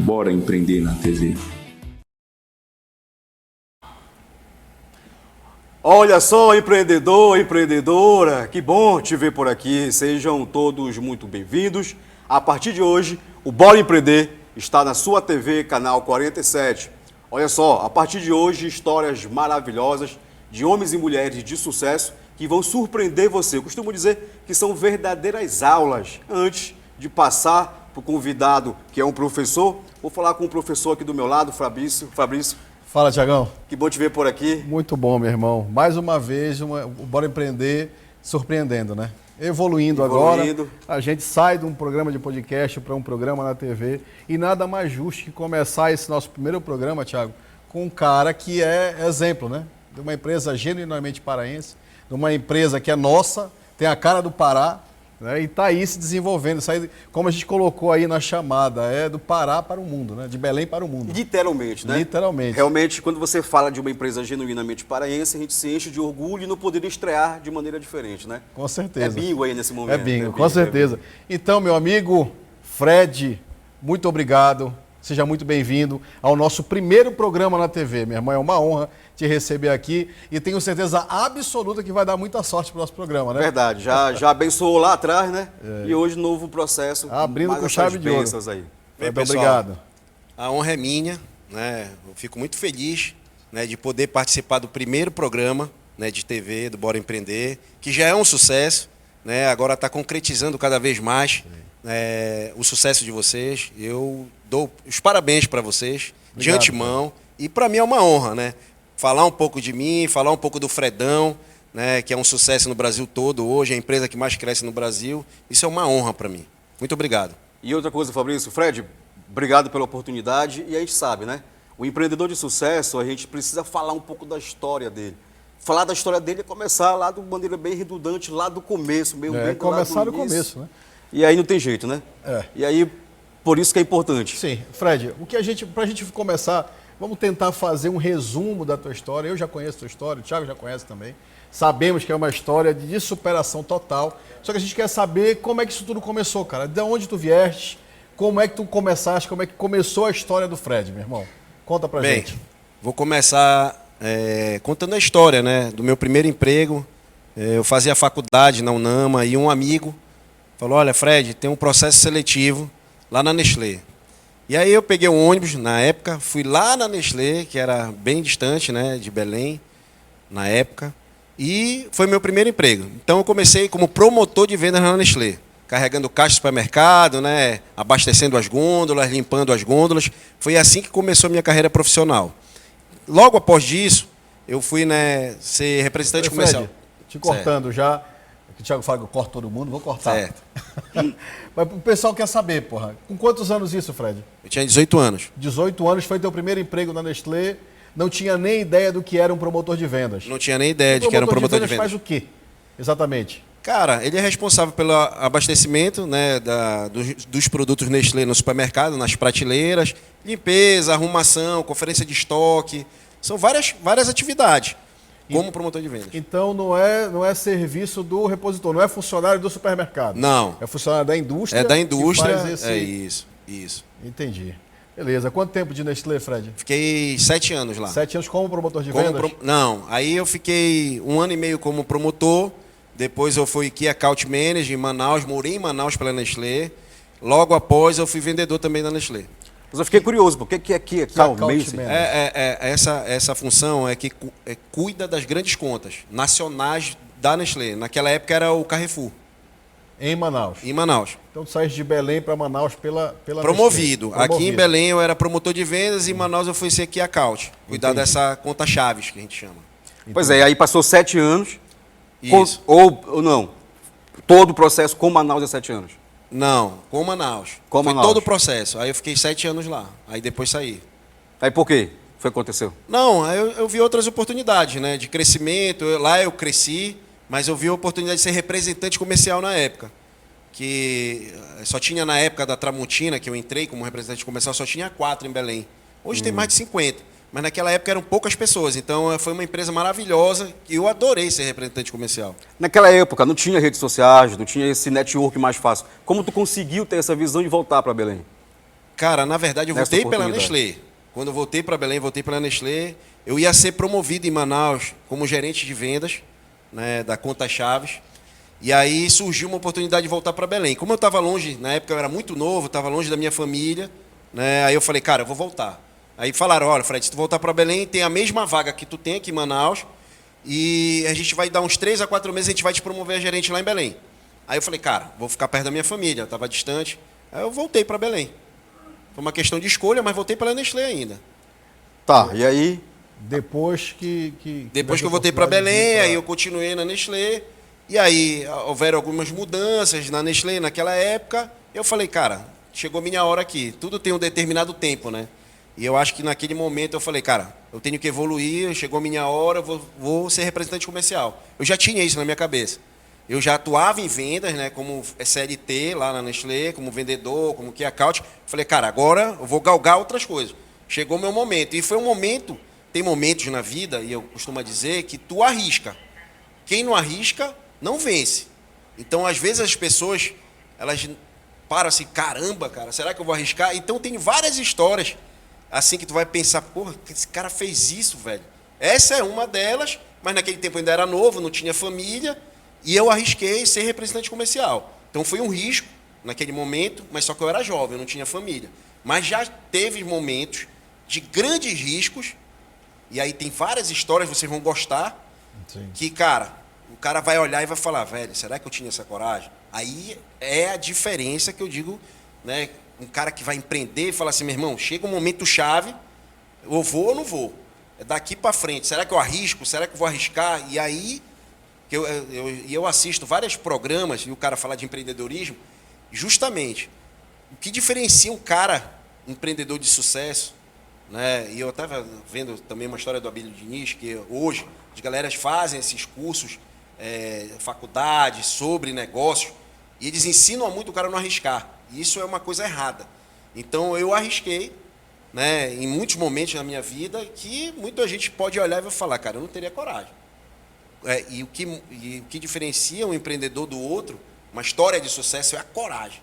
Bora Empreender na TV. Olha só, empreendedor, empreendedora, que bom te ver por aqui. Sejam todos muito bem-vindos. A partir de hoje, o Bora Empreender está na sua TV, canal 47. Olha só, a partir de hoje, histórias maravilhosas de homens e mulheres de sucesso que vão surpreender você. Eu costumo dizer que são verdadeiras aulas. Antes de passar para o convidado, que é um professor, vou falar com o professor aqui do meu lado, Fabrício. Fala, Tiagão. Que bom te ver por aqui. Muito bom, meu irmão. Mais uma vez, o Bora Empreender surpreendendo, né? Evoluindo agora. A gente sai de um programa de podcast para um programa na TV. E nada mais justo que começar esse nosso primeiro programa, Thiago, com um cara que é exemplo, né? De uma empresa genuinamente paraense, de uma empresa que é nossa, tem a cara do Pará, né? E está aí se desenvolvendo. Como a gente colocou aí na chamada, é do Pará para o mundo, né? De Belém para o mundo. Literalmente, né? Literalmente. Realmente, quando você fala de uma empresa genuinamente paraense, a gente se enche de orgulho e não poder estrear de maneira diferente, né? Com certeza. É bingo aí nesse momento. É bingo, com certeza. Então, meu amigo Fred, muito obrigado. Seja muito bem-vindo ao nosso primeiro programa na TV. Meu irmão, é uma honra te receber aqui e tenho certeza absoluta que vai dar muita sorte para o nosso programa, né? Verdade, já abençoou lá atrás, né? E hoje novo processo. Abrindo com chave de ouro. Aí. Bem, pessoal, obrigado. A honra é minha, né? Eu fico muito feliz, né, de poder participar do primeiro programa, né, de TV do Bora Empreender, que já é um sucesso, né? Agora está concretizando cada vez mais o sucesso de vocês. Eu dou os parabéns para vocês, obrigado, de antemão. Cara. E para mim é uma honra, né? Falar um pouco de mim, falar um pouco do Fredão, né, que é um sucesso no Brasil todo hoje, é a empresa que mais cresce no Brasil. Isso é uma honra para mim. Muito obrigado. E outra coisa, Fabrício, Fred, obrigado pela oportunidade. E a gente sabe, né? O empreendedor de sucesso, a gente precisa falar um pouco da história dele. Falar da história dele é começar lá de maneira bem redundante, lá do começo, bem começar do começo, né? E aí não tem jeito, né? E aí, por isso que é importante. Sim, Fred, pra gente começar, vamos tentar fazer um resumo da tua história. Eu já conheço a tua história, o Thiago já conhece também. Sabemos que é uma história de superação total. Só que a gente quer saber como é que isso tudo começou, cara. De onde tu vieste, como é que tu começaste, como é que começou a história do Fred, meu irmão. Conta pra gente. Vou começar contando a história, né, do meu primeiro emprego. Eu fazia faculdade na UNAMA e um amigo falou: olha, Fred, tem um processo seletivo lá na Nestlé. E aí eu peguei um ônibus, na época, fui lá na Nestlé, que era bem distante, né, de Belém, na época, e foi meu primeiro emprego. Então eu comecei como promotor de vendas na Nestlé, carregando caixa de supermercado, né, abastecendo as gôndolas, limpando as gôndolas. Foi assim que começou a minha carreira profissional. Logo após disso, eu fui, né, ser representante comercial. Fred, te cortando já, o Thiago fala que eu corto todo mundo, vou cortar. Certo. Mas o pessoal quer saber, porra, com quantos anos isso, Fred? Eu tinha 18 anos. 18 anos, foi teu primeiro emprego na Nestlé, não tinha nem ideia do que era um promotor de vendas. Não tinha nem ideia de que era um promotor de vendas. Faz o quê, exatamente? Cara, ele é responsável pelo abastecimento, né, dos produtos Nestlé no supermercado, nas prateleiras, limpeza, arrumação, conferência de estoque, são várias atividades. Como promotor de vendas. Então não é serviço do repositor, não é funcionário do supermercado. Não. É funcionário da indústria. É da indústria. É isso. Entendi. Beleza. Quanto tempo de Nestlé, Fred? Fiquei 7 anos lá. 7 anos como promotor de vendas? Não. Aí eu fiquei 1 ano e meio como promotor. Depois eu fui Key Account Manager em Manaus, morei em Manaus pela Nestlé. Logo após eu fui vendedor também da Nestlé. Mas eu fiquei curioso, por que é Key Account Manager? Essa função é que cuida das grandes contas nacionais da Nestlé. Naquela época era o Carrefour. Em Manaus? Em Manaus. Então tu saíste de Belém para Manaus pela Promovido. Nestlé. Aqui em Belém eu era promotor de vendas e em Manaus eu fui ser Key Account. Cuidar dessa conta chaves que a gente chama. Pois é, aí passou 7 anos. Isso. Ou não? Todo o processo com Manaus é 7 anos? Não, com Manaus. Foi todo o processo. Aí eu fiquei 7 anos lá. Aí depois saí. Aí por quê? Foi que aconteceu? Não, eu vi outras oportunidades, né, de crescimento. Lá eu cresci, mas eu vi a oportunidade de ser representante comercial na época. Que só tinha na época da Tramontina, que eu entrei como representante comercial, só tinha 4 em Belém. Hoje tem mais de 50. Mas naquela época eram poucas pessoas, então foi uma empresa maravilhosa e eu adorei ser representante comercial. Naquela época não tinha redes sociais, não tinha esse network mais fácil. Como tu conseguiu ter essa visão de voltar para Belém? Cara, na verdade eu nessa voltei pela oportunidade? Nestlé. Quando eu voltei para Belém, voltei pela Nestlé. Eu ia ser promovido em Manaus como gerente de vendas, né, da Conta Chaves. E aí surgiu uma oportunidade de voltar para Belém. Como eu estava longe, na época eu era muito novo, estava longe da minha família, né, aí eu falei, cara, eu vou voltar. Aí falaram, olha, Fred, se tu voltar para Belém, tem a mesma vaga que tu tem aqui em Manaus, e a gente vai dar uns 3 a 4 meses, a gente vai te promover a gerente lá em Belém. Aí eu falei, cara, vou ficar perto da minha família, eu estava distante. Aí eu voltei para Belém. Foi uma questão de escolha, mas voltei pela Nestlé ainda. Tá, e aí? Depois que Depois que eu voltei para Belém, aí eu continuei na Nestlé. E aí houveram algumas mudanças na Nestlé naquela época. Eu falei, cara, chegou minha hora aqui. Tudo tem um determinado tempo, né? E eu acho que naquele momento eu falei, cara, eu tenho que evoluir, chegou minha hora, eu vou ser representante comercial. Eu já tinha isso na minha cabeça. Eu já atuava em vendas, né, como CLT lá na Nestlé, como vendedor, como key account. Falei, cara, agora eu vou galgar outras coisas. Chegou o meu momento. E foi um momento, tem momentos na vida, e eu costumo dizer, que tu arrisca. Quem não arrisca, não vence. Então, às vezes, as pessoas, elas param assim, caramba, cara, será que eu vou arriscar? Então, tem várias histórias, assim, que tu vai pensar, porra, esse cara fez isso, velho. Essa é uma delas, mas naquele tempo eu ainda era novo, não tinha família, e eu arrisquei ser representante comercial. Então, foi um risco naquele momento, mas só que eu era jovem, eu não tinha família. Mas já teve momentos de grandes riscos, e aí tem várias histórias, vocês vão gostar, Sim. que, cara, o cara vai olhar e vai falar, velho, será que eu tinha essa coragem? Aí é a diferença que eu digo, né? Um cara que vai empreender e fala assim, meu irmão, chega um momento chave, eu vou ou não vou? É daqui para frente, será que eu arrisco? Será que eu vou arriscar? E aí, eu assisto vários programas, e o cara fala de empreendedorismo, justamente, o que diferencia um cara empreendedor de sucesso, né? E eu estava vendo também uma história do Abílio Diniz, que hoje as galeras fazem esses cursos, faculdade sobre negócios, e eles ensinam muito o cara a não arriscar. E isso é uma coisa errada. Então eu arrisquei, né, em muitos momentos na minha vida, que muita gente pode olhar e vai falar, cara, eu não teria coragem. E o que diferencia um empreendedor do outro, uma história de sucesso, é a coragem.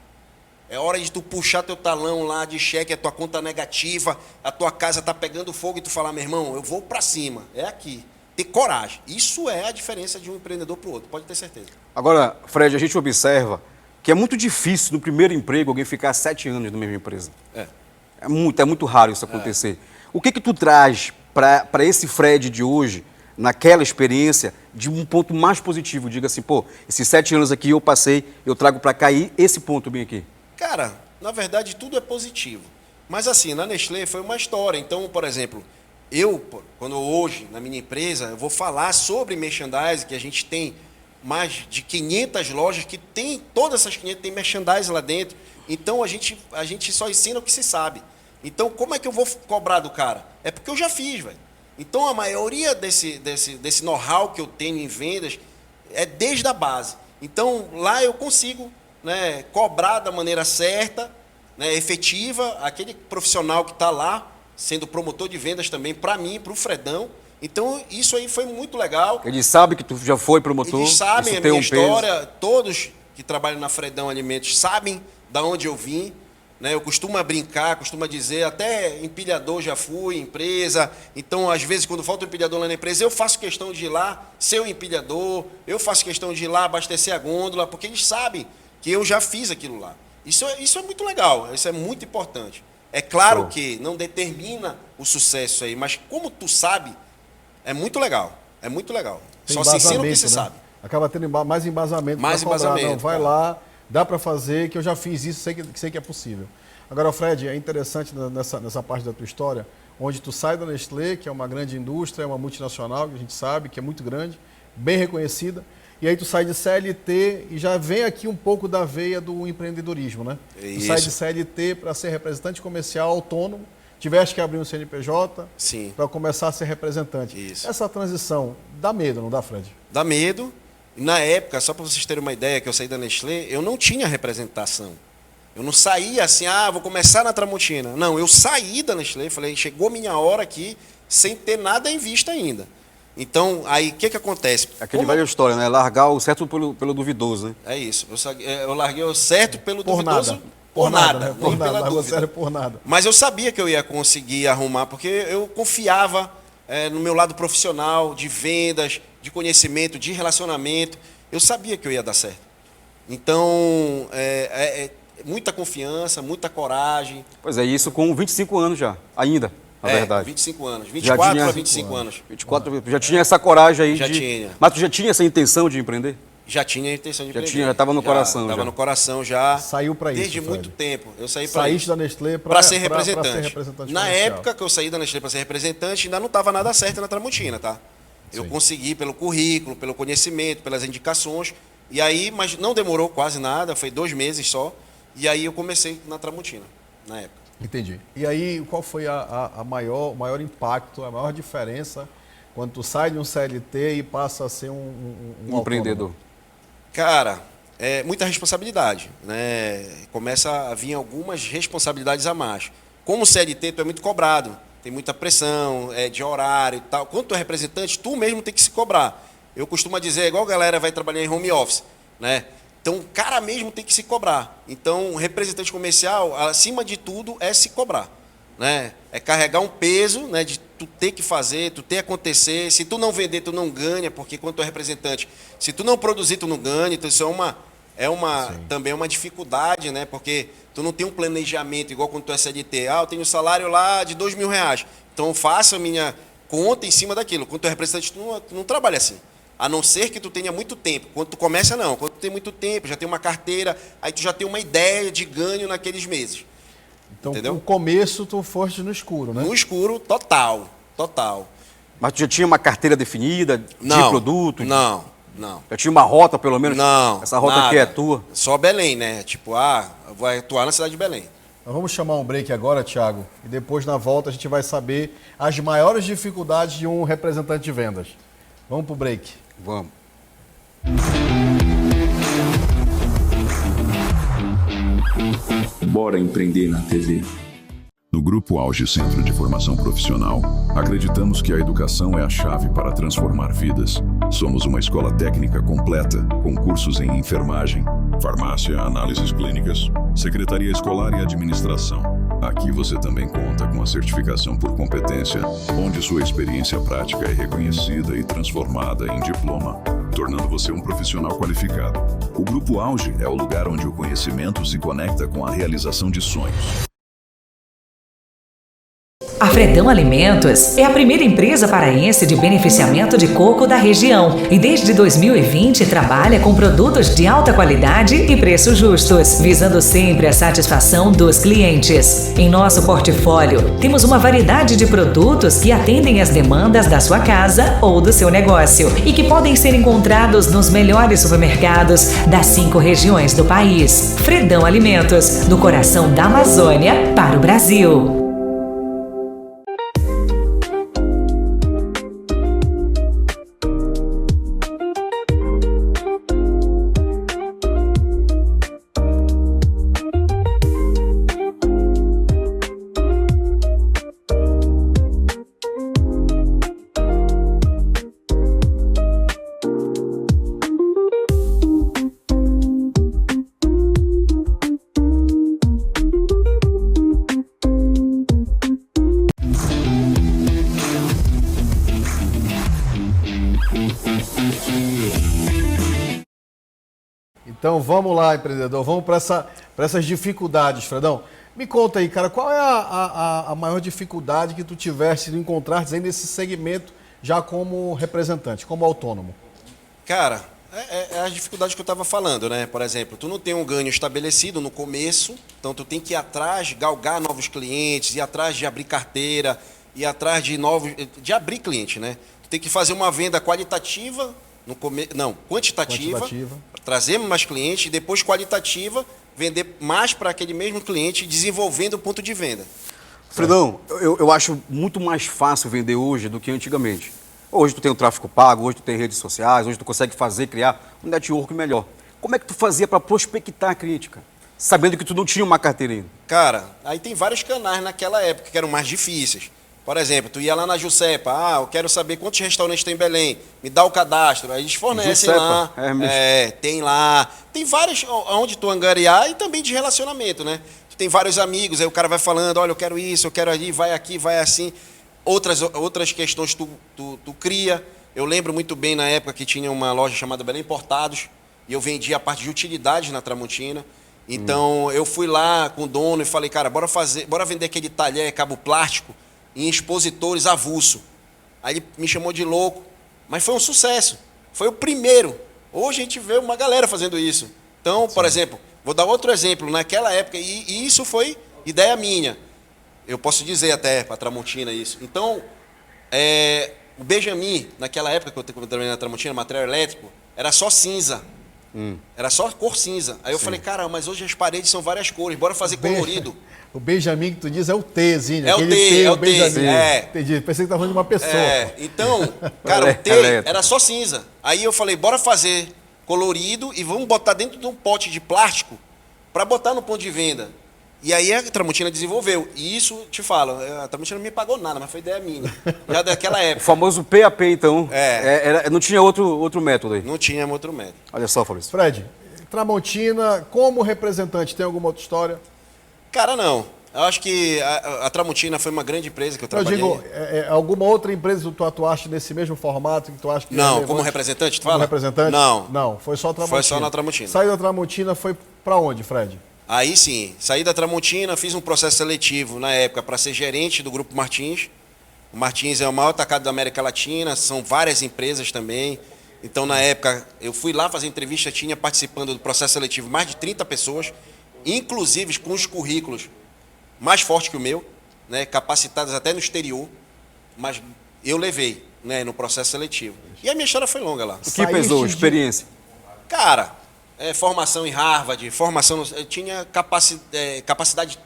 É hora de tu puxar teu talão lá de cheque, a tua conta negativa, a tua casa está pegando fogo e tu falar, meu irmão, eu vou para cima, é aqui. Ter coragem. Isso é a diferença de um empreendedor para o outro, pode ter certeza. Agora, Fred, a gente observa que é muito difícil no primeiro emprego alguém ficar 7 anos na mesma empresa. É muito raro isso acontecer. O que tu traz para esse Fred de hoje, naquela experiência, de um ponto mais positivo? Diga assim, pô, esses 7 anos aqui eu passei, eu trago para cá e esse ponto bem aqui. Cara, na verdade tudo é positivo. Mas assim, na Nestlé foi uma história. Então, por exemplo, quando hoje, na minha empresa, eu vou falar sobre merchandising, que a gente tem mais de 500 lojas, que tem, todas essas 500 tem merchandising lá dentro. Então, a gente só ensina o que se sabe. Então, como é que eu vou cobrar do cara? É porque eu já fiz, velho. Então, a maioria desse know-how que eu tenho em vendas é desde a base. Então, lá eu consigo, né, cobrar da maneira certa, né, efetiva, aquele profissional que está lá, sendo promotor de vendas também, para mim, para o Fredão. Então, isso aí foi muito legal. Eles sabem que tu já foi promotor. Eles sabem isso a tem minha história. peso. Todos que trabalham na Fredão Alimentos sabem de onde eu vim. Né? Eu costumo brincar, costumo dizer, até empilhador já fui, empresa. Então, às vezes, quando falta um empilhador lá na empresa, eu faço questão de ir lá ser o empilhador, eu faço questão de ir lá abastecer a gôndola, porque eles sabem que eu já fiz aquilo lá. Isso é muito legal, isso é muito importante. É claro que não determina o sucesso aí, mas como tu sabe, é muito legal. É muito legal. Tem só se ensina o que se né? sabe. Acaba tendo mais embasamento. Mais embasamento. Não, vai lá, dá para fazer, que eu já fiz isso, sei que é possível. Agora, Fred, é interessante nessa parte da tua história, onde tu sai da Nestlé, que é uma grande indústria, é uma multinacional, que a gente sabe que é muito grande, bem reconhecida, e aí tu sai de CLT e já vem aqui um pouco da veia do empreendedorismo, né? Tu sai de CLT para ser representante comercial autônomo, tiveste que abrir um CNPJ para começar a ser representante. Isso. Essa transição dá medo, não dá, Fred? Dá medo. E na época, só para vocês terem uma ideia, que eu saí da Nestlé, eu não tinha representação. Eu não saía assim, vou começar na Tramontina. Não, eu saí da Nestlé, falei, chegou minha hora aqui, sem ter nada em vista ainda. Então, aí, o que acontece? Aquele velha história, né? Largar o certo pelo duvidoso, né? É isso. Eu larguei o certo pelo duvidoso por nada. Né? Nem pela largou dúvida. sério por nada. Mas eu sabia que eu ia conseguir arrumar, porque eu confiava no meu lado profissional, de vendas, de conhecimento, de relacionamento. Eu sabia que eu ia dar certo. Então, muita confiança, muita coragem. Pois é, isso com 25 anos já, ainda, na verdade. 25 anos. 24 a 25 anos. 24, já tinha essa coragem aí Já tinha. Mas tu já tinha essa intenção de empreender? Já tinha a intenção de empreender. Já estava no coração. Estava já. no coração já. Saiu para isso, Desde Fred. muito tempo. Eu saí para Saíste isso. da Nestlé Para ser representante. Pra ser representante Na comercial. época que eu saí da Nestlé para ser representante, ainda não estava nada certo na Tramontina, tá? Eu Sim. consegui pelo currículo, pelo conhecimento, pelas indicações. E aí, mas não demorou quase nada, foi 2 meses só. E aí eu comecei na Tramontina, na época. Entendi. E aí, qual foi o maior impacto, a maior diferença quando tu sai de um CLT e passa a ser um Empreendedor. autônomo? Cara, é muita responsabilidade, né? Começa a vir algumas responsabilidades a mais. Como CLT, tu é muito cobrado, tem muita pressão, de horário e tal. Quando tu é representante, tu mesmo tem que se cobrar. Eu costumo dizer, igual a galera vai trabalhar em home office, né? Então, o cara mesmo tem que se cobrar. Então, representante comercial, acima de tudo, é se cobrar, né? É carregar um peso, né, de tu ter que fazer, tu ter que acontecer. Se tu não vender, tu não ganha, porque quando tu é representante, se tu não produzir, tu não ganha. Então, isso também é uma dificuldade, né? Porque tu não tem um planejamento, igual quando tu é CLT. Eu tenho um salário lá de R$2.000. Então, eu faço a minha conta em cima daquilo. Quando tu é representante, tu não trabalha assim. A não ser que tu tenha muito tempo. Quando tu começa, não. Quando tu tem muito tempo, já tem uma carteira, aí tu já tem uma ideia de ganho naqueles meses. Então, Entendeu? no começo, tu foste no escuro, né? No escuro, total. Mas tu já tinha uma carteira definida de produto? Não. Já tinha uma rota, pelo menos? Não. Essa rota nada. aqui é tua? Só Belém, né? Tipo, vai atuar na cidade de Belém. Nós vamos chamar um break agora, Thiago, e depois, na volta, a gente vai saber as maiores dificuldades de um representante de vendas. Vamos pro break. Vamos. Bora empreender na TV. No Grupo Auge Centro de Formação Profissional, acreditamos que a educação é a chave para transformar vidas. Somos uma escola técnica completa, com cursos em enfermagem, farmácia, análises clínicas, secretaria escolar e administração. Aqui você também conta com a certificação por competência, onde sua experiência prática é reconhecida e transformada em diploma, tornando você um profissional qualificado. O Grupo Auge é o lugar onde o conhecimento se conecta com a realização de sonhos. A Fredão Alimentos é a primeira empresa paraense de beneficiamento de coco da região e desde 2020 trabalha com produtos de alta qualidade e preços justos, visando sempre a satisfação dos clientes. Em nosso portfólio, temos uma variedade de produtos que atendem às demandas da sua casa ou do seu negócio e que podem ser encontrados nos melhores supermercados das 5 regiões do país. Fredão Alimentos, do coração da Amazônia para o Brasil. Então vamos lá, empreendedor, vamos para essas dificuldades, Fredão. Me conta aí, cara, qual é a maior dificuldade que tu tiveste de encontrar nesse segmento já como representante, como autônomo? Cara, é a dificuldade que eu estava falando, né? Por exemplo, tu não tem um ganho estabelecido no começo, então tu tem que ir atrás, galgar novos clientes, ir atrás de abrir carteira, ir atrás de abrir cliente, né? Tu tem que fazer uma venda qualitativa, quantitativa, trazer mais clientes, e depois qualitativa, vender mais para aquele mesmo cliente, desenvolvendo o ponto de venda. Fredão, eu acho muito mais fácil vender hoje do que antigamente. Hoje tu tem o tráfego pago, hoje tu tem redes sociais, hoje tu consegue criar um network melhor. Como é que tu fazia para prospectar a cliente, cara? Sabendo que tu não tinha uma carteira ainda. Cara, aí tem vários canais naquela época que eram mais difíceis. Por exemplo, tu ia lá na Jusepa, eu quero saber quantos restaurantes tem em Belém, me dá o cadastro, aí eles fornecem Jusepa, lá, tem lá, tem vários onde tu angariar e também de relacionamento, né? Tu tem vários amigos, aí o cara vai falando, olha, eu quero isso, eu quero ali, vai aqui, vai assim. Outras questões tu cria. Eu lembro muito bem na época que tinha uma loja chamada Belém Importados, e eu vendia a parte de utilidades na Tramontina. Então eu fui lá com o dono e falei, cara, bora vender aquele talher, cabo plástico, em expositores avulso. Aí ele me chamou de louco, mas foi um sucesso. Foi o primeiro. Hoje a gente vê uma galera fazendo isso. Então, por exemplo, vou dar outro exemplo. Naquela época, e isso foi ideia minha. Eu posso dizer até para a Tramontina isso. Então, o Benjamin, naquela época que eu trabalhei na Tramontina, material elétrico, era só cinza. Era só cor cinza. Aí eu falei, cara, mas hoje as paredes são várias cores, bora fazer colorido. O Benjamin que tu diz é o Tzinho. É o T, é o Benjamin. T. Entendi, pensei que tava falando de uma pessoa. Então, cara, o T era só cinza. Aí eu falei, bora fazer colorido e vamos botar dentro de um pote de plástico para botar no ponto de venda. E aí a Tramontina desenvolveu. E isso, te falo, a Tramontina não me pagou nada, mas foi ideia minha. Já daquela época. O famoso PAP, então. Não tinha outro método aí. Não tinha outro método. Olha só, Fabrício. Fred, Tramontina, como representante, tem alguma outra história? Cara, não. Eu acho que a Tramontina foi uma grande empresa que eu trabalhei. Eu digo, alguma outra empresa que tu atuaste nesse mesmo formato que tu acha que não, como representante, tu fala? Como representante? Não. Não, foi só a Tramontina. Foi só na Tramontina. Saiu da Tramontina, foi pra onde, Fred? Aí sim, saí da Tramontina, fiz um processo seletivo na época para ser gerente do Grupo Martins. O Martins é o maior atacado da América Latina, são várias empresas também. Então, na época, eu fui lá fazer entrevista, tinha participando do processo seletivo mais de 30 pessoas, inclusive com os currículos mais fortes que o meu, né, capacitadas até no exterior, mas eu levei, né, no processo seletivo. E a minha história foi longa lá. O que pesou? Experiência? Cara, formação em Harvard, eu tinha capacidade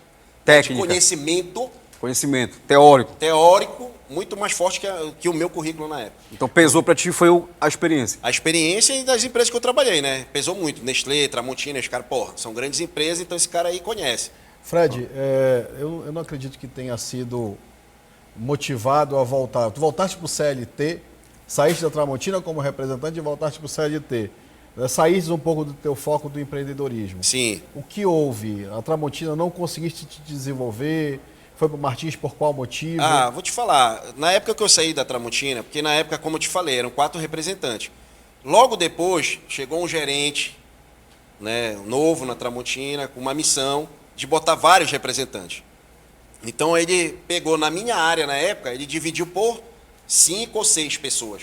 técnica, de conhecimento teórico muito mais forte que o meu currículo na época. Então pesou para ti foi a experiência? A experiência e das empresas que eu trabalhei, né? Pesou muito. Nestlé, Tramontina, os caras, são grandes empresas, então esse cara aí conhece. Fred, eu não acredito que tenha sido motivado a voltar. Tu voltaste para o CLT, saíste da Tramontina como representante e voltaste para o CLT. Saíste um pouco do teu foco do empreendedorismo. Sim. O que houve? A Tramontina não conseguiste te desenvolver? Foi para o Martins por qual motivo? Vou te falar. Na época que eu saí da Tramontina, porque na época, como eu te falei, eram 4 representantes. Logo depois, chegou um gerente, né, novo na Tramontina, com uma missão de botar vários representantes. Então, ele pegou na minha área, na época, ele dividiu por 5 ou 6 pessoas.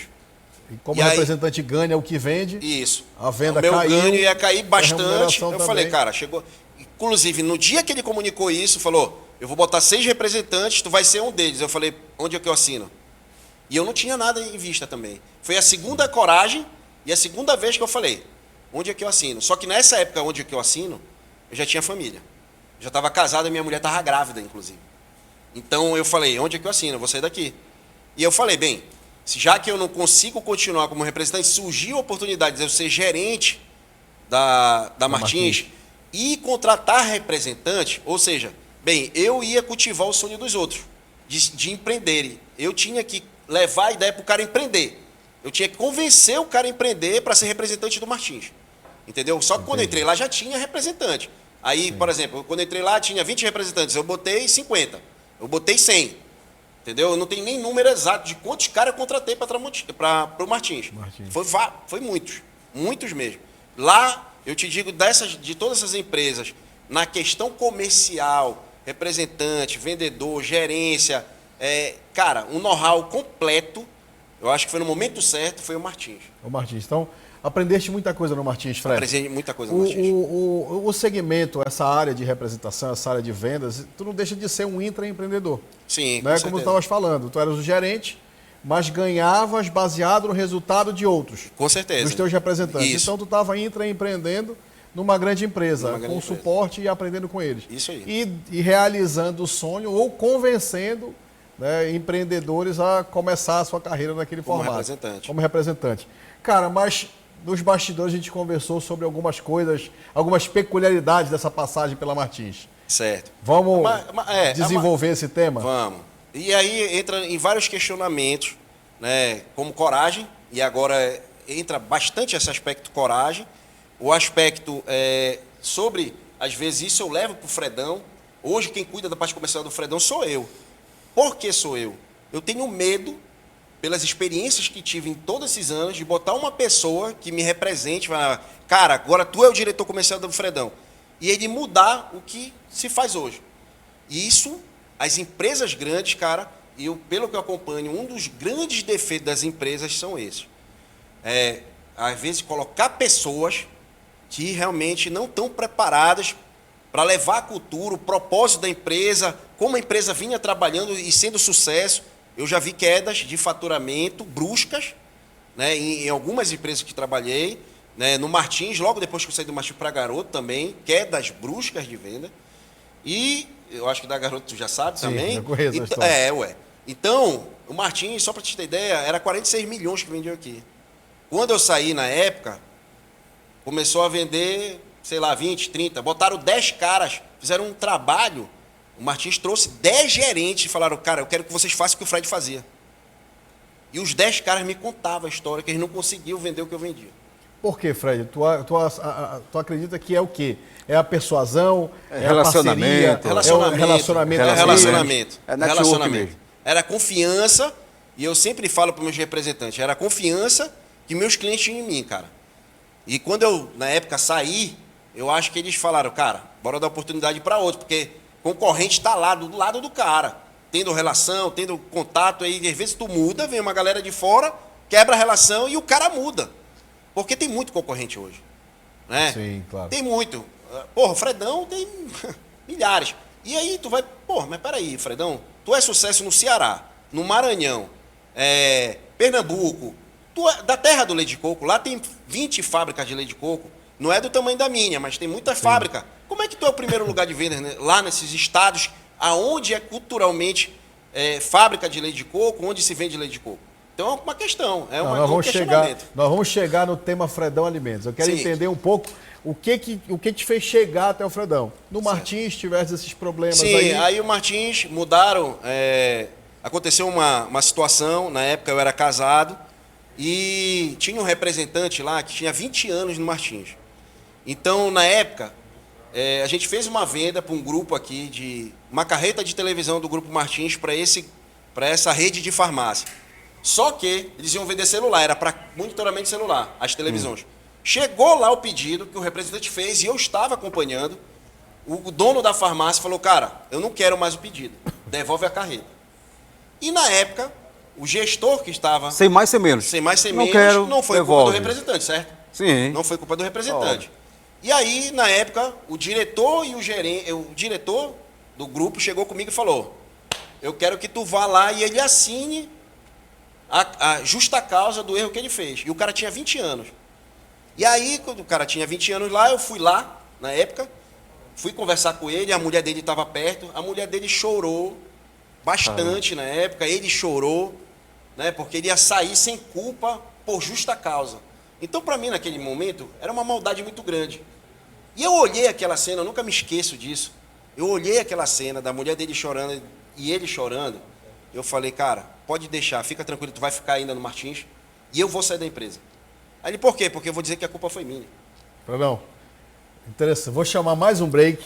E como representante ganha o que vende, isso. A venda o meu caiu. Ganho ia cair bastante. Eu também. falei, cara, chegou... Inclusive, no dia que ele comunicou isso, falou, eu vou botar 6 representantes, tu vai ser um deles. Eu falei, onde é que eu assino? E eu não tinha nada em vista também. Foi a segunda coragem e a segunda vez que eu falei, onde é que eu assino? Só que nessa época, onde é que eu assino, eu já tinha família. Eu já estava casado e minha mulher estava grávida, inclusive. Então, eu falei, onde é que eu assino? Eu vou sair daqui. E eu falei, bem, já que eu não consigo continuar como representante, surgiu a oportunidade de eu ser gerente da Martins e contratar representante, ou seja, bem, eu ia cultivar o sonho dos outros, de empreenderem. Eu tinha que levar a ideia para o cara empreender. Eu tinha que convencer o cara a empreender para ser representante do Martins. Entendeu? Só que quando eu entrei lá já tinha representante. Aí, por exemplo, quando eu entrei lá tinha 20 representantes, eu botei 50, eu botei 100. Entendeu? Eu não tenho nem número exato de quantos caras eu contratei para o Martins. Foi muitos mesmo. Lá, eu te digo, de todas essas empresas, na questão comercial, representante, vendedor, gerência, cara, um know-how completo, eu acho que foi no momento certo, foi o Martins. O Martins. Então, aprendeste muita coisa no Martins, Fred? Aprendi muita coisa no Martins. O segmento, essa área de representação, essa área de vendas, tu não deixa de ser um intraempreendedor. Sim, né? Como tu estavas falando, tu eras o gerente, mas ganhavas baseado no resultado de outros. Com certeza. Dos teus representantes. Isso. Então tu estava intraempreendendo numa grande empresa, com suporte e aprendendo com eles. Isso aí. E realizando o sonho ou convencendo, né, empreendedores a começar a sua carreira naquele formato. Como representante. Cara, mas nos bastidores a gente conversou sobre algumas coisas, algumas peculiaridades dessa passagem pela Martins. Certo. Vamos desenvolver esse tema? Vamos. E aí entra em vários questionamentos, né, como coragem, e agora entra bastante esse aspecto coragem, o aspecto sobre, às vezes isso eu levo para o Fredão, hoje quem cuida da parte comercial do Fredão sou eu. Por que sou eu? Eu tenho medo, pelas experiências que tive em todos esses anos, de botar uma pessoa que me represente, falar, cara, agora tu é o diretor comercial do Fredão, e ele mudar o que se faz hoje. E isso, as empresas grandes, cara, e eu, pelo que eu acompanho, um dos grandes defeitos das empresas são esses. Às vezes, colocar pessoas que realmente não estão preparadas para levar a cultura, o propósito da empresa, como a empresa vinha trabalhando e sendo sucesso. Eu já vi quedas de faturamento bruscas, né, em algumas empresas que trabalhei, né, no Martins, logo depois que eu saí do Martins para Garoto também, quedas bruscas de venda. E eu acho que da Garoto tu já sabe. Sim, também. Eu conheço a história. Então, o Martins, só para te ter ideia, era 46 milhões que vendiam aqui. Quando eu saí na época, começou a vender, sei lá, 20, 30, botaram 10 caras, fizeram um trabalho. O Martins trouxe 10 gerentes e falaram, cara, eu quero que vocês façam o que o Fred fazia. E os 10 caras me contavam a história, que eles não conseguiam vender o que eu vendia. Por quê, Fred? Tu acredita que é o quê? É a persuasão? Relacionamento. Relacionamento. Relacionamento. Era confiança, e eu sempre falo para os meus representantes, era a confiança que meus clientes tinham em mim, cara. E quando eu, na época, saí, eu acho que eles falaram, cara, bora dar oportunidade para outro, porque concorrente está lá, do lado do cara, tendo relação, tendo contato, aí às vezes tu muda, vem uma galera de fora, quebra a relação e o cara muda. Porque tem muito concorrente hoje. Né? Sim, claro. Tem muito. Porra, o Fredão tem milhares. E aí tu vai, porra, mas peraí, Fredão, tu é sucesso no Ceará, no Maranhão, Pernambuco, tu é da terra do leite de coco, lá tem 20 fábricas de leite de coco, não é do tamanho da minha, mas tem muita fábrica. Como é que tu é o primeiro lugar de venda, né? Lá nesses estados, aonde é culturalmente fábrica de leite de coco, onde se vende leite de coco? Então é uma questão, um questionamento. Nós vamos chegar no tema Fredão Alimentos. Eu quero entender um pouco o que te fez chegar até o Fredão. No Martins tivesse esses problemas aí. Sim, aí o Martins mudaram, aconteceu uma situação, na época eu era casado, e tinha um representante lá que tinha 20 anos no Martins. Então, na época, a gente fez uma venda para um grupo aqui, de uma carreta de televisão do Grupo Martins para essa rede de farmácia. Só que eles iam vender celular, era para monitoramento celular, as televisões. Chegou lá o pedido que o representante fez e eu estava acompanhando. O dono da farmácia falou, cara, eu não quero mais o pedido, devolve a carreta. E na época, o gestor que estava... Sem mais, sem menos. Sem mais, sem não menos, quero, não foi devolve. Culpa do representante, certo? Sim. Não foi culpa do representante. E aí, na época, o diretor e o diretor do grupo chegou comigo e falou, eu quero que tu vá lá e ele assine a justa causa do erro que ele fez. E o cara tinha 20 anos. E aí, quando o cara tinha 20 anos lá, eu fui lá, na época, fui conversar com ele, a mulher dele estava perto, a mulher dele chorou bastante na época, ele chorou, né, porque ele ia sair sem culpa por justa causa. Então, para mim, naquele momento, era uma maldade muito grande. E eu olhei aquela cena, eu nunca me esqueço disso, eu olhei aquela cena da mulher dele chorando e ele chorando, eu falei, cara, pode deixar, fica tranquilo, tu vai ficar ainda no Martins e eu vou sair da empresa. Aí ele, por quê? Porque eu vou dizer que a culpa foi minha. Fredão, interessante. Vou chamar mais um break.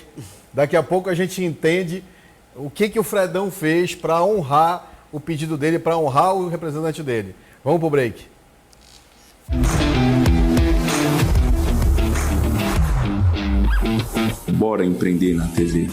Daqui a pouco a gente entende o que o Fredão fez para honrar o pedido dele, para honrar o representante dele. Vamos pro break. Bora empreender na TV.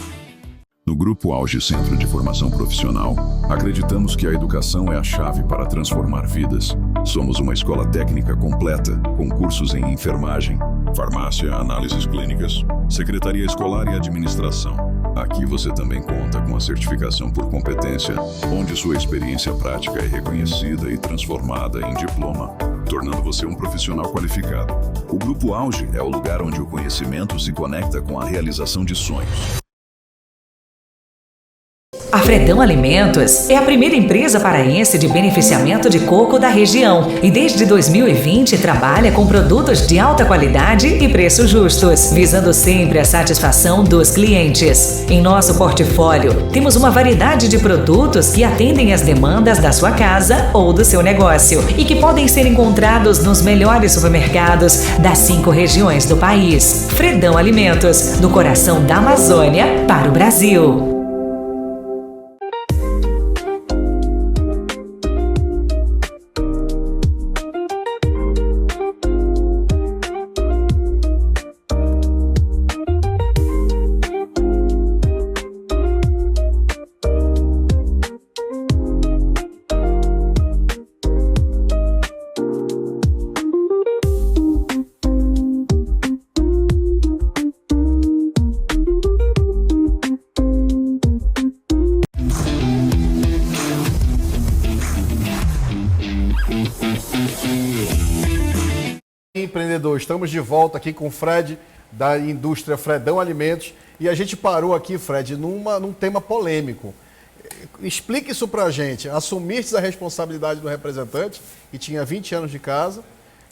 No Grupo Auge Centro de Formação Profissional, acreditamos que a educação é a chave para transformar vidas. Somos uma escola técnica completa, com cursos em enfermagem, farmácia, análises clínicas, secretaria escolar e administração. Aqui você também conta com a certificação por competência, onde sua experiência prática é reconhecida e transformada em diploma, tornando você um profissional qualificado. O Grupo Auge é o lugar onde o conhecimento se conecta com a realização de sonhos. A Fredão Alimentos é a primeira empresa paraense de beneficiamento de coco da região e desde 2020 trabalha com produtos de alta qualidade e preços justos, visando sempre a satisfação dos clientes. Em nosso portfólio, temos uma variedade de produtos que atendem às demandas da sua casa ou do seu negócio e que podem ser encontrados nos melhores supermercados das 5 regiões do país. Fredão Alimentos, do coração da Amazônia para o Brasil. Empreendedor, estamos de volta aqui com o Fred da indústria Fredão Alimentos e a gente parou aqui, Fred, num tema polêmico. Explique isso pra gente. Assumiste a responsabilidade do representante, que tinha 20 anos de casa,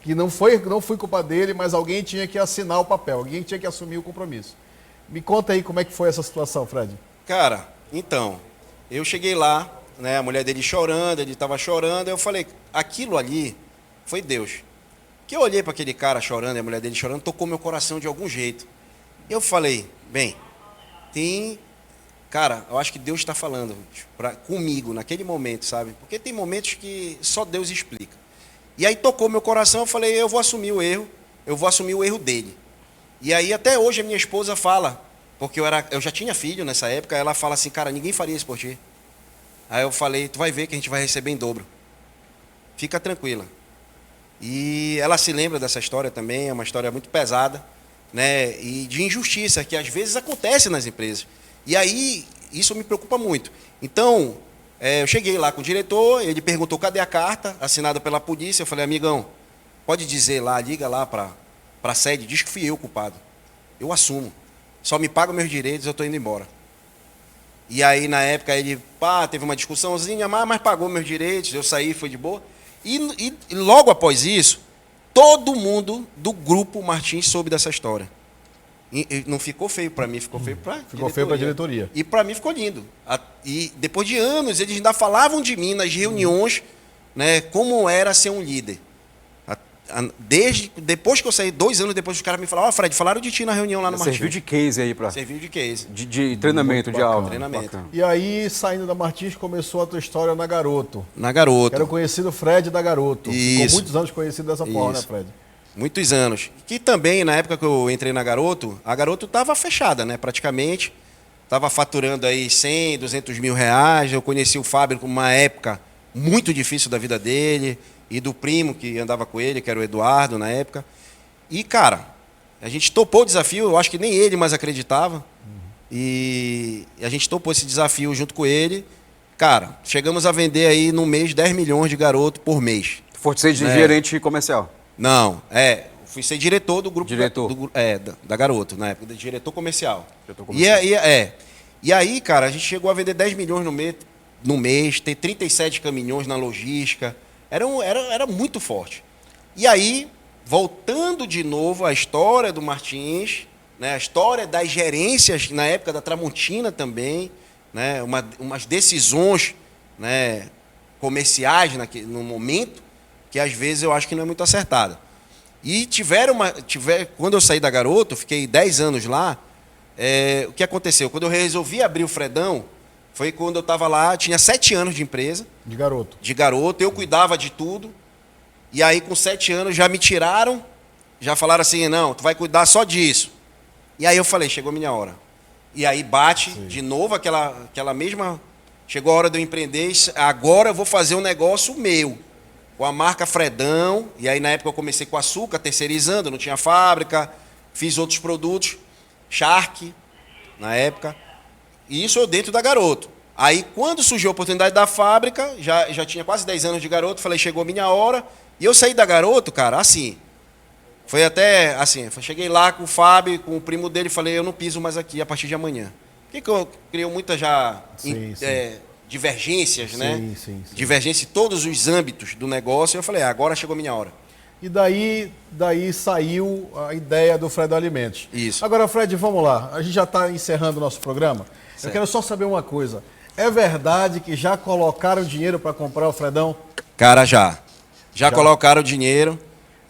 que não foi culpa dele, mas alguém tinha que assinar o papel, alguém tinha que assumir o compromisso. Me conta aí como é que foi essa situação, Fred. Cara, então, eu cheguei lá, né, a mulher dele chorando, ele estava chorando, eu falei, aquilo ali foi Deus. Que eu olhei para aquele cara chorando, e a mulher dele chorando, tocou meu coração de algum jeito. Eu falei, bem, cara, eu acho que Deus está falando comigo naquele momento, sabe? Porque tem momentos que só Deus explica. E aí tocou meu coração, eu falei, eu vou assumir o erro dele. E aí até hoje a minha esposa fala, porque eu já tinha filho nessa época, ela fala assim, cara, ninguém faria isso por ti. Aí eu falei, tu vai ver que a gente vai receber em dobro. Fica tranquila. E ela se lembra dessa história também, é uma história muito pesada, né? E de injustiça que às vezes acontece nas empresas. E aí, isso me preocupa muito. Então, eu cheguei lá com o diretor, ele perguntou cadê a carta assinada pela polícia. Eu falei, amigão, pode dizer lá, liga lá para a sede, diz que fui eu o culpado. Eu assumo. Só me paga meus direitos, eu estou indo embora. E aí, na época, ele teve uma discussãozinha, mas pagou meus direitos, eu saí, foi de boa. E logo após isso, todo mundo do grupo Martins soube dessa história. E não ficou feio para mim, ficou feio para a diretoria. E para mim ficou lindo. E depois de anos, eles ainda falavam de mim nas reuniões, né, como era ser um líder. Depois que eu saí, 2 anos depois, os caras me falaram, Fred, falaram de ti na reunião lá no Martins. Serviu de case aí para... Serviu de case. De treinamento, de aula. Treinamento. E aí, saindo da Martins, começou a tua história na Garoto. Na Garoto. Era o conhecido Fred da Garoto. Isso. Ficou muitos anos conhecido dessa forma, né, Fred? Muitos anos. Que também, na época que eu entrei na Garoto, a Garoto estava fechada, né, praticamente. Estava faturando aí 100, 200 mil reais. Eu conheci o Fábio numa época muito difícil da vida dele. E do primo que andava com ele, que era o Eduardo na época. E, cara, a gente topou o desafio, eu acho que nem ele mais acreditava. E a gente topou esse desafio junto com ele. Cara, chegamos a vender aí no mês 10 milhões de Garoto por mês. Foi ser gerente comercial? Não, fui ser diretor do grupo. Diretor? Da Garoto, na época, diretor comercial. Diretor comercial. E aí, cara, a gente chegou a vender 10 milhões no mês, ter 37 caminhões na logística. Era muito forte. E aí, voltando de novo à história do Martins, né, a história das gerências na época da Tramontina também, né, umas decisões, né, comerciais no momento, que às vezes eu acho que não é muito acertada. E quando eu saí da Garoto, fiquei 10 anos lá, o que aconteceu? Quando eu resolvi abrir o Fredão, foi quando eu estava lá, tinha 7 anos de empresa. De Garoto. De Garoto, eu cuidava de tudo. E aí, com 7 anos, já me tiraram, já falaram assim, não, tu vai cuidar só disso. E aí eu falei, chegou a minha hora. E aí bate de novo aquela mesma... Chegou a hora de eu empreender, agora eu vou fazer um negócio meu, com a marca Fredão. E aí, na época, eu comecei com açúcar, terceirizando, não tinha fábrica, fiz outros produtos, Shark, na época. E isso eu dentro da Garoto. Aí, quando surgiu a oportunidade da fábrica, já tinha quase 10 anos de Garoto, falei, chegou a minha hora. E eu saí da Garoto, cara, assim. Foi até assim, cheguei lá com o Fábio, com o primo dele, falei, eu não piso mais aqui a partir de amanhã. Que criou muitas divergências, né? Sim. Divergência em todos os âmbitos do negócio. E eu falei, agora chegou a minha hora. E daí saiu a ideia do Fredão Alimentos. Isso. Agora, Fred, vamos lá. A gente já está encerrando o nosso programa. Certo. Eu quero só saber uma coisa. É verdade que já colocaram dinheiro para comprar o Fredão? Cara, já colocaram dinheiro.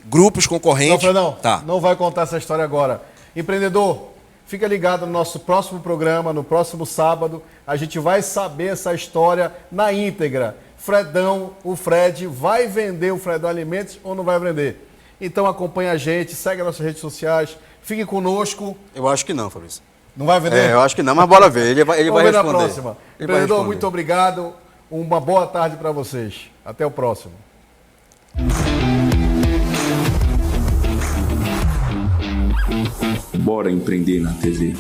Grupos concorrentes. Não, Fredão, tá. Não vai contar essa história agora. Empreendedor, fica ligado no nosso próximo programa, no próximo sábado. A gente vai saber essa história na íntegra. Fredão, o Fred, vai vender o Fredão Alimentos ou não vai vender? Então acompanha a gente, segue as nossas redes sociais, fique conosco. Eu acho que não, Fabrício. Não vai vender? Eu acho que não, mas bora ver. Ele vai responder. Na próxima. Empreendedor, muito obrigado. Uma boa tarde para vocês. Até o próximo. Bora empreender na TV.